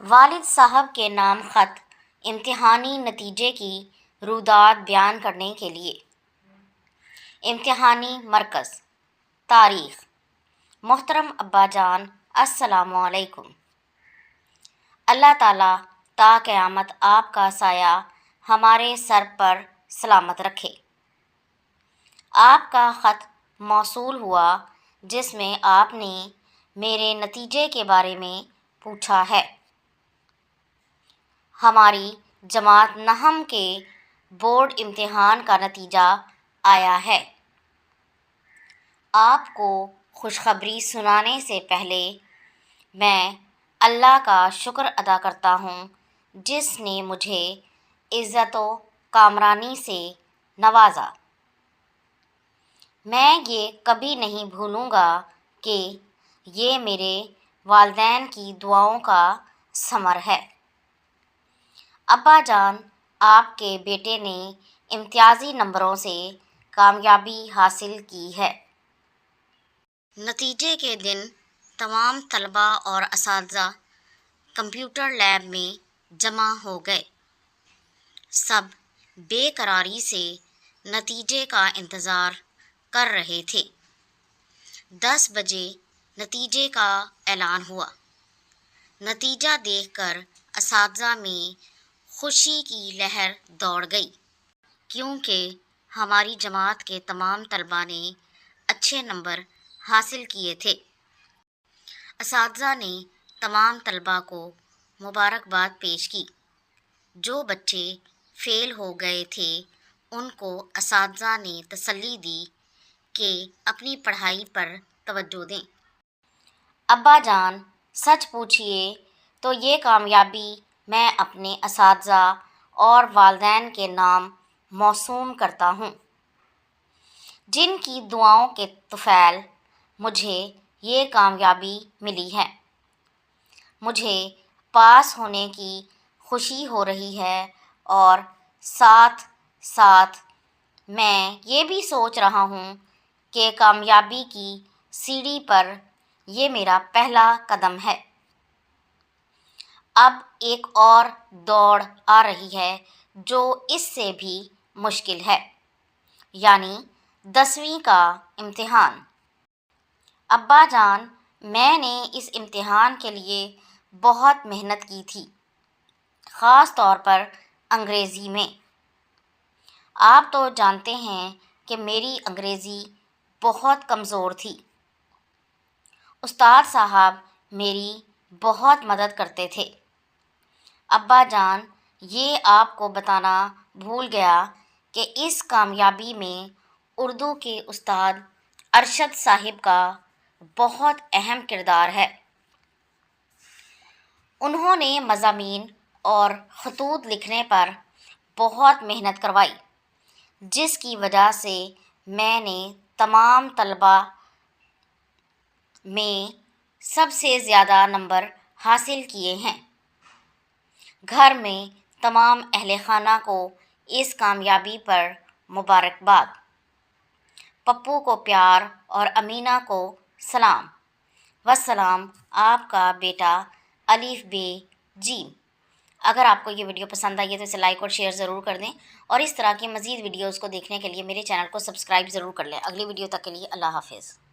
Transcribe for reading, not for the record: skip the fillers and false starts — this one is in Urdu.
والد صاحب کے نام خط امتحانی نتیجے کی رودات بیان کرنے کے لیے۔ امتحانی مرکز۔ تاریخ: محترم ابا جان، السلام علیکم۔ اللہ تعالیٰ تا قیامت آپ کا سایہ ہمارے سر پر سلامت رکھے۔ آپ کا خط موصول ہوا جس میں آپ نے میرے نتیجے کے بارے میں پوچھا ہے۔ ہماری جماعت نہم کے بورڈ امتحان کا نتیجہ آیا ہے۔ آپ کو خوشخبری سنانے سے پہلے میں اللہ کا شکر ادا کرتا ہوں جس نے مجھے عزت و کامرانی سے نوازا۔ میں یہ کبھی نہیں بھولوں گا کہ یہ میرے والدین کی دعاؤں کا ثمر ہے۔ ابا جان، آپ کے بیٹے نے امتیازی نمبروں سے کامیابی حاصل کی ہے۔ نتیجے کے دن تمام طلباء اور اساتذہ کمپیوٹر لیب میں جمع ہو گئے۔ سب بے قراری سے نتیجے کا انتظار کر رہے تھے۔ 10 بجے نتیجے کا اعلان ہوا۔ نتیجہ دیکھ کر اساتذہ میں خوشی کی لہر دوڑ گئی، کیونکہ ہماری جماعت کے تمام طلباء نے اچھے نمبر حاصل کیے تھے۔ اساتذہ نے تمام طلباء کو مبارکباد پیش کی۔ جو بچے فیل ہو گئے تھے ان کو اساتذہ نے تسلی دی کہ اپنی پڑھائی پر توجہ دیں۔ ابا جان، سچ پوچھیے تو یہ کامیابی میں اپنے اساتذہ اور والدین کے نام موسوم کرتا ہوں، جن کی دعاؤں کے طفیل مجھے یہ کامیابی ملی ہے۔ مجھے پاس ہونے کی خوشی ہو رہی ہے اور ساتھ ساتھ میں یہ بھی سوچ رہا ہوں کہ کامیابی کی سیڑھی پر یہ میرا پہلا قدم ہے۔ اب ایک اور دوڑ آ رہی ہے جو اس سے بھی مشکل ہے، یعنی 10ویں کا امتحان۔ ابا جان، میں نے اس امتحان کے لیے بہت محنت کی تھی، خاص طور پر انگریزی میں۔ آپ تو جانتے ہیں کہ میری انگریزی بہت کمزور تھی۔ استاد صاحب میری بہت مدد کرتے تھے۔ ابا جان، یہ آپ کو بتانا بھول گیا کہ اس کامیابی میں اردو کے استاد ارشد صاحب کا بہت اہم کردار ہے۔ انہوں نے مضامین اور خطوط لکھنے پر بہت محنت کروائی، جس کی وجہ سے میں نے تمام طلباء میں سب سے زیادہ نمبر حاصل کیے ہیں۔ گھر میں تمام اہل خانہ کو اس کامیابی پر مبارکباد۔ پپو کو پیار اور امینہ کو سلام۔ والسلام، آپ کا بیٹا الف ب ج۔ اگر آپ کو یہ ویڈیو پسند آئی ہے تو اسے لائک اور شیئر ضرور کر دیں، اور اس طرح کی مزید ویڈیوز کو دیکھنے کے لیے میرے چینل کو سبسکرائب ضرور کر لیں۔ اگلی ویڈیو تک کے لیے اللہ حافظ۔